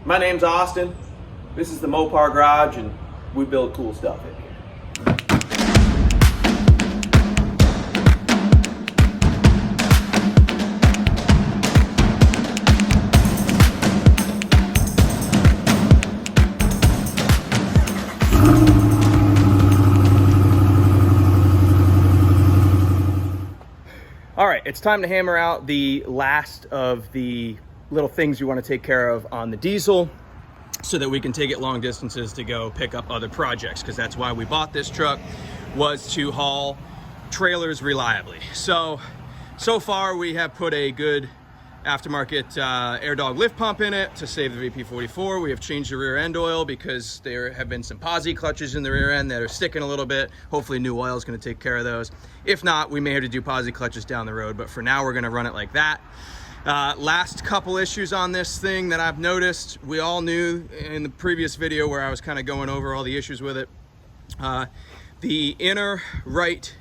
My name's Austin. This is the Mopar Garage, and we build cool stuff in here. All right, it's time to hammer out the last of the little things you want to take care of on the diesel so that we can take it long distances to go pick up other projects, because that's why we bought this truck, was to haul trailers reliably. So far we have put a good aftermarket air dog lift pump in it to save the VP44. We have changed the rear end oil because there have been some posi clutches in the rear end that are sticking a little bit. Hopefully new oil is going to take care of those. If not, we may have to do posi clutches down the road, but for now we're going to run it like that. Last couple issues on this thing that I've noticed, we all knew in the previous video where I was kind of going over all the issues with it. The inner right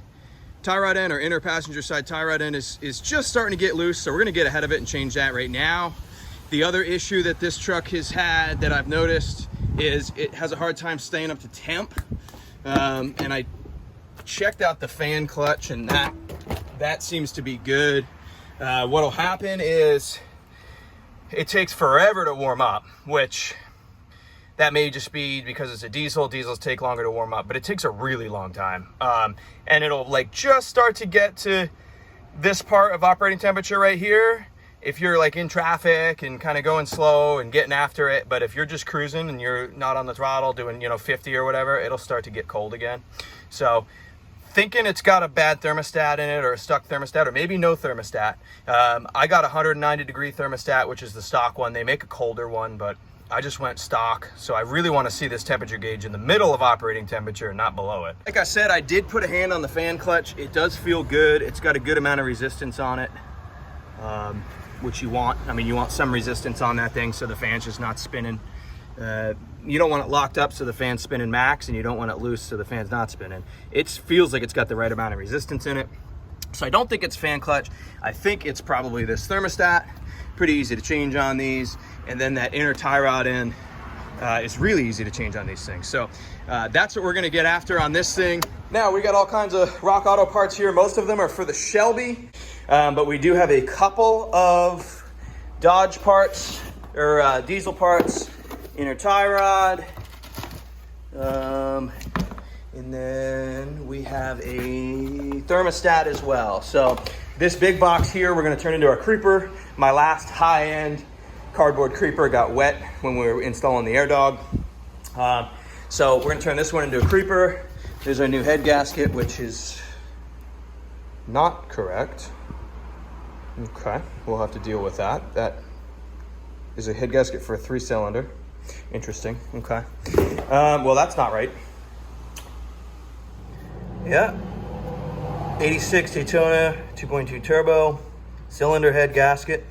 tie rod end, or inner passenger side tie rod end, is just starting to get loose, so we're gonna get ahead of it and change that right now. The other issue that this truck has had that I've noticed is it has a hard time staying up to temp. And I checked out the fan clutch, and that seems to be good. What'll happen is it takes forever to warm up, which that may just be because it's a diesel. Diesels take longer to warm up, but it takes a really long time. And it'll like just start to get to this part of operating temperature right here if you're like in traffic and kind of going slow and getting after it. But if you're just cruising and you're not on the throttle doing, 50 or whatever, it'll start to get cold again. So thinking it's got a bad thermostat in it, or a stuck thermostat, or maybe no thermostat. I got a 190 degree thermostat, which is the stock one. They make a colder one, but I just went stock. So I really want to see this temperature gauge in the middle of operating temperature, not below it. Like I said, I did put a hand on the fan clutch. It does feel good. It's got a good amount of resistance on it, which you want. I mean, you want some resistance on that thing so the fan's just not spinning. You don't want it locked up so the fan's spinning max, and you don't want it loose so the fan's not spinning. It feels like it's got the right amount of resistance in it. So I don't think it's fan clutch. I think it's probably this thermostat. Pretty easy to change on these. And then that inner tie rod end is really easy to change on these things. So that's what we're gonna get after on this thing. Now we got all kinds of Rock Auto parts here. Most of them are for the Shelby, but we do have a couple of Dodge parts, or diesel parts. Inner tie rod, and then we have a thermostat as well. So this big box here we're going to turn into our creeper. My last high-end cardboard creeper got wet when we were installing the air dog, so we're going to turn this one into a creeper. There's our new head gasket, which is not correct. Okay, we'll have to deal with that. That is a head gasket for a 3-cylinder. Interesting. Okay. Well, that's not right. Yeah. 86 Daytona 2.2 turbo cylinder head gasket.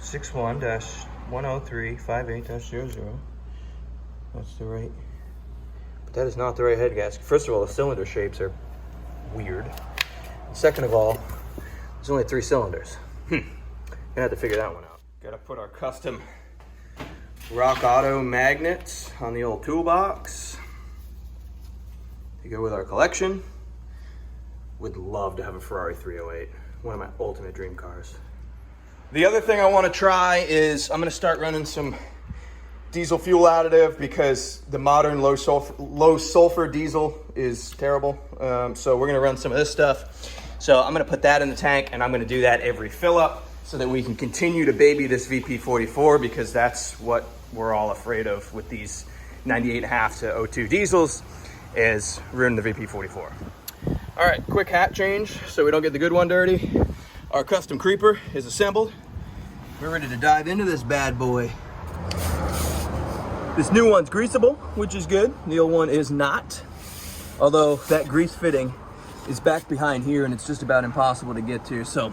(61-10358-00). That's the right. But that is not the right head gasket. First of all, the cylinder shapes are weird. Second of all, there's only 3 cylinders. Gonna have to figure that one out. Gotta put our custom Rock Auto magnets on the old toolbox to go with our collection. Would love to have a Ferrari 308, one of my ultimate dream cars. The other thing I want to try is I'm gonna start running some diesel fuel additive, because the modern low sulfur diesel is terrible. So we're gonna run some of this stuff. So I'm gonna put that in the tank, and I'm gonna do that every fill up so that we can continue to baby this VP44, because that's what we're all afraid of with these 98.5 to 02 diesels, is ruining the VP44. All right, quick hat change so we don't get the good one dirty. Our custom creeper is assembled. We're ready to dive into this bad boy. This new one's greasable, which is good. The old one is not, although that grease fitting is back behind here, and it's just about impossible to get to, so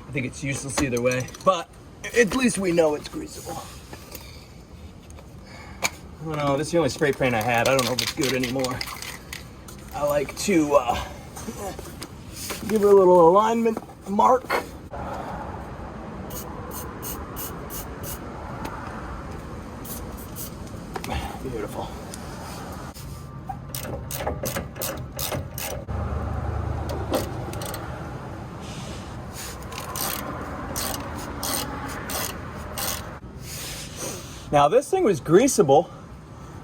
I think it's useless either way, but at least we know it's greasable. I don't know, this is the only spray paint I have. I don't know if it's good anymore. I like to give it a little alignment mark. Beautiful. Now this thing was greasable.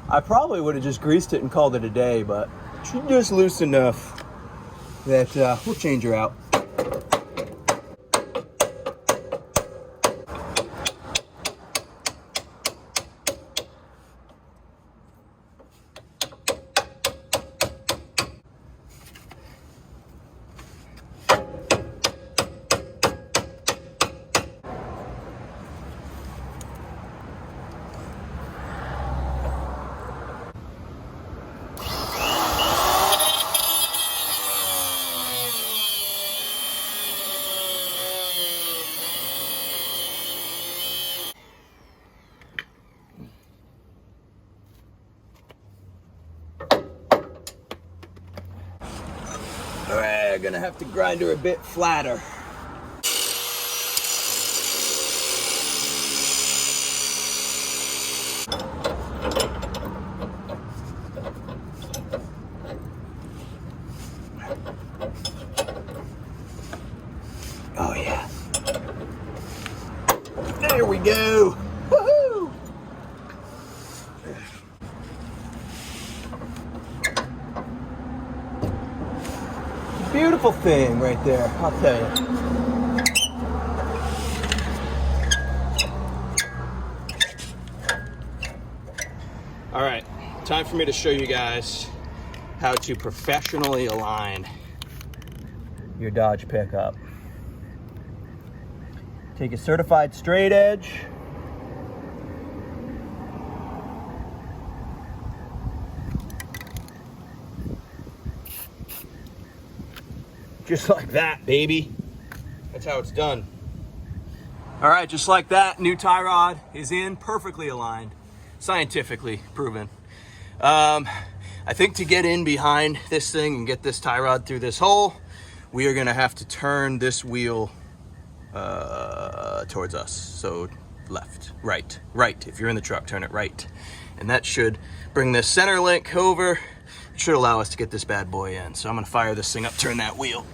I probably would have just greased it and called it a day, but she's just loose enough that we'll change her out. We're gonna have to grind her a bit flatter. Oh yeah. There we go. Woohoo! Beautiful thing right there, I'll tell you. All right, time for me to show you guys how to professionally align your Dodge pickup. Take a certified straight edge. Just like that, baby. That's how it's done. All right, just like that, new tie rod is in, perfectly aligned, scientifically proven. I think to get in behind this thing and get this tie rod through this hole, we are gonna have to turn this wheel towards us. So left, right, right. If you're in the truck, turn it right. And that should bring this center link over. It should allow us to get this bad boy in. So I'm gonna fire this thing up, turn that wheel.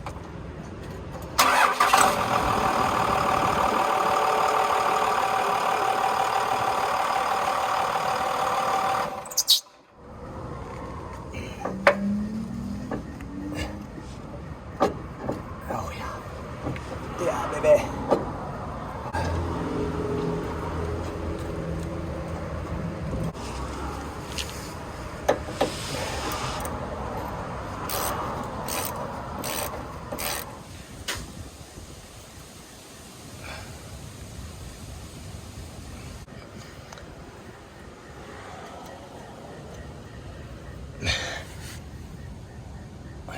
Oh yeah. Yeah, baby.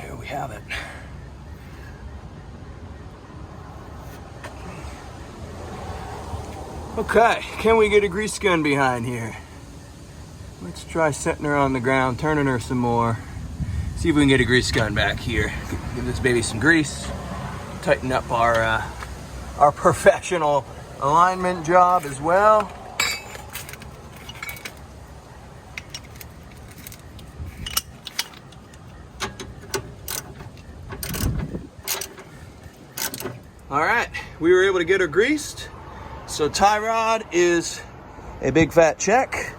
Here we have it. Okay, can we get a grease gun behind here? Let's try setting her on the ground, turning her some more. See if we can get a grease gun back here. Give this baby some grease. Tighten up our professional alignment job as well. All right, we were able to get her greased. So tie rod is a big fat check.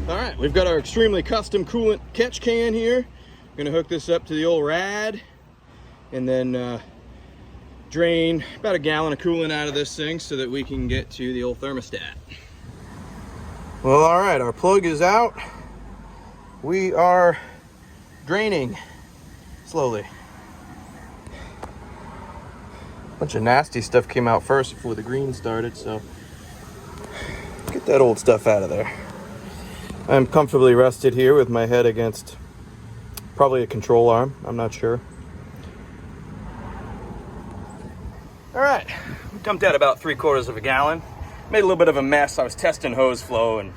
All right, we've got our extremely custom coolant catch can here. Gonna hook this up to the old rad and then drain about a gallon of coolant out of this thing so that we can get to the old thermostat. Well, all right, our plug is out. We are draining slowly. Bunch of nasty stuff came out first before the green started, so get that old stuff out of there. I'm comfortably rested here with my head against probably a control arm, I'm not sure. All right, we dumped out about 3/4 of a gallon. Made a little bit of a mess. I was testing hose flow and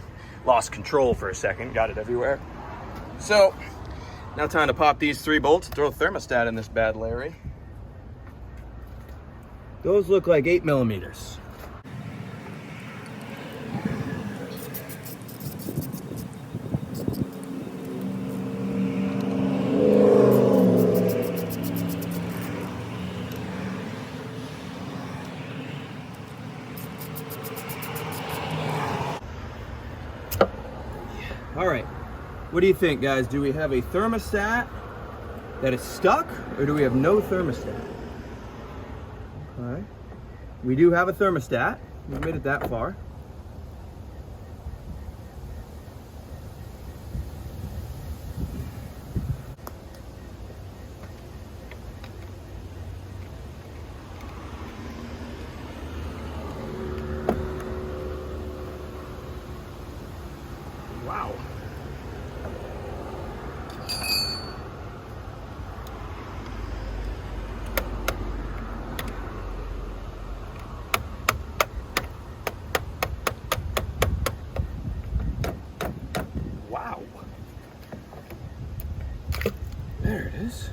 lost control for a second, got it everywhere. So now time to pop these 3 bolts, throw a thermostat in this bad Larry. Those look like 8mm. All right, what do you think, guys? Do we have a thermostat that is stuck, or do we have no thermostat? All right, we do have a thermostat. We made it that far. Wow. Wow. There it is.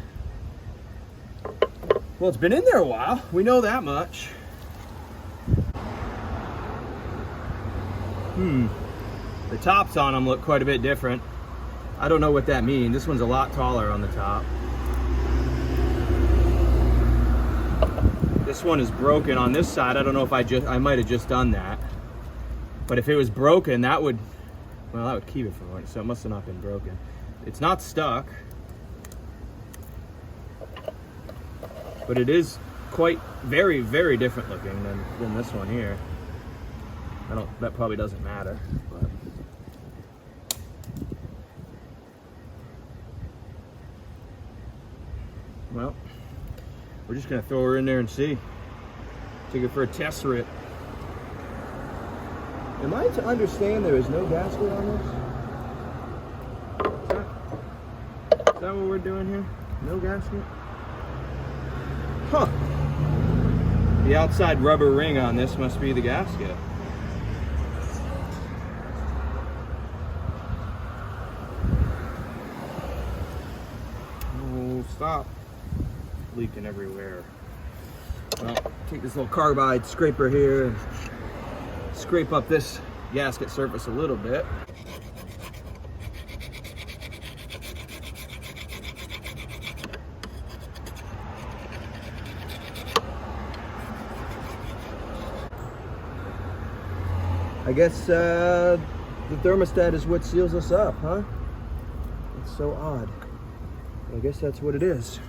Well, it's been in there a while. We know that much. The tops on them look quite a bit different. I don't know what that means. This one's a lot taller on the top. This one is broken on this side. I don't know if I might have just done that. But if it was broken, that would keep it from running. So it must have not been broken. It's not stuck. But it is quite very, very different looking than this one here. That probably doesn't matter, but. Well, we're just gonna throw her in there and see. Take it for a test rip. Am I to understand there is no gasket on this? Is that what we're doing here? No gasket? Huh. The outside rubber ring on this must be the gasket. Oh, stop. Leaking everywhere. Well, take this little carbide scraper here and scrape up this gasket surface a little bit. I guess the thermostat is what seals us up, huh? It's so odd. I guess that's what it is.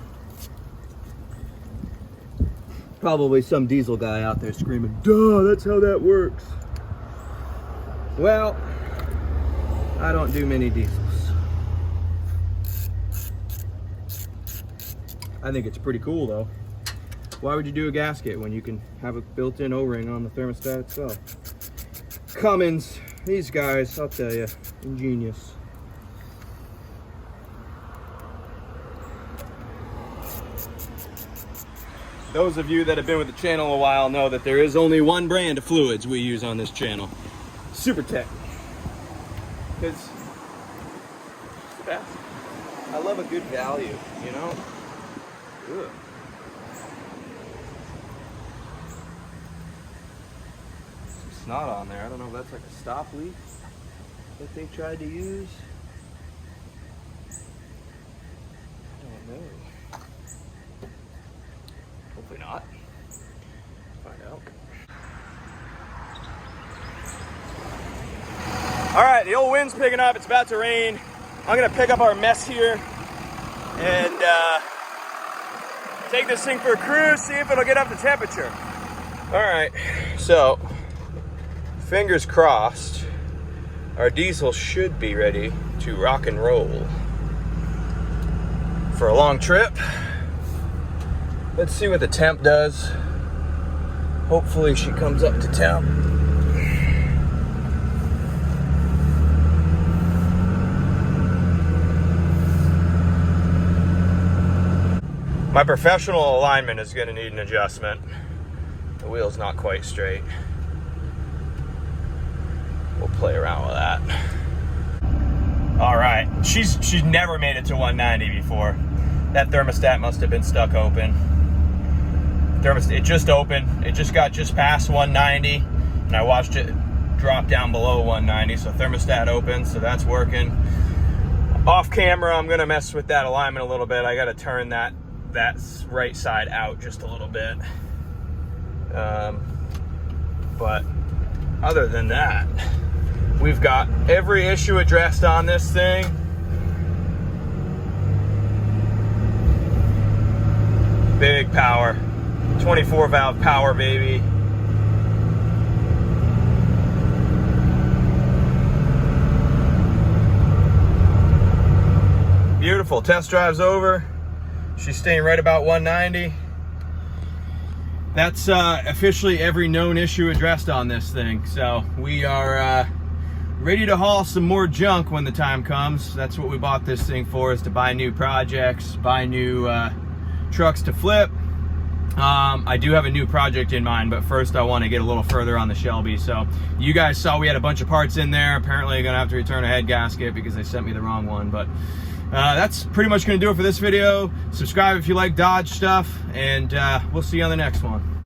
Probably some diesel guy out there screaming, duh, that's how that works. Well, I don't do many diesels. I think it's pretty cool though. Why would you do a gasket when you can have a built-in O-ring on the thermostat itself? Cummins, these guys, I'll tell you, ingenious. Those of you that have been with the channel a while know that there is only one brand of fluids we use on this channel. SuperTech. Because it's the best. I love a good value, you know? Ugh. Some snot on there. I don't know if that's like a stop leak that they tried to use. I don't know. Hopefully not. Find out. All right, the old wind's picking up. It's about to rain. I'm gonna pick up our mess here and take this thing for a cruise, see if it'll get up to temperature. All right, so fingers crossed, our diesel should be ready to rock and roll for a long trip. Let's see what the temp does. Hopefully she comes up to temp. My professional alignment is going to need an adjustment. The wheel's not quite straight. We'll play around with that. All right, she's never made it to 190 before. That thermostat must have been stuck open. It just opened. It just got past 190, and I watched it drop down below 190. So thermostat open, so that's working. Off camera, I'm gonna mess with that alignment a little bit. I gotta turn that right side out just a little bit. But other than that, We've got every issue addressed on this thing. Big power, 24 valve power, baby. Beautiful. Test drive's over. She's staying right about 190. That's officially every known issue addressed on this thing. So we are ready to haul some more junk when the time comes. That's what we bought this thing for, is to buy new projects, buy new trucks to flip. I do have a new project in mind, but first I want to get a little further on the Shelby. So you guys saw we had a bunch of parts in there. Apparently I'm gonna have to return a head gasket because they sent me the wrong one. But that's pretty much gonna do it for this video. Subscribe if you like Dodge stuff, and we'll see you on the next one.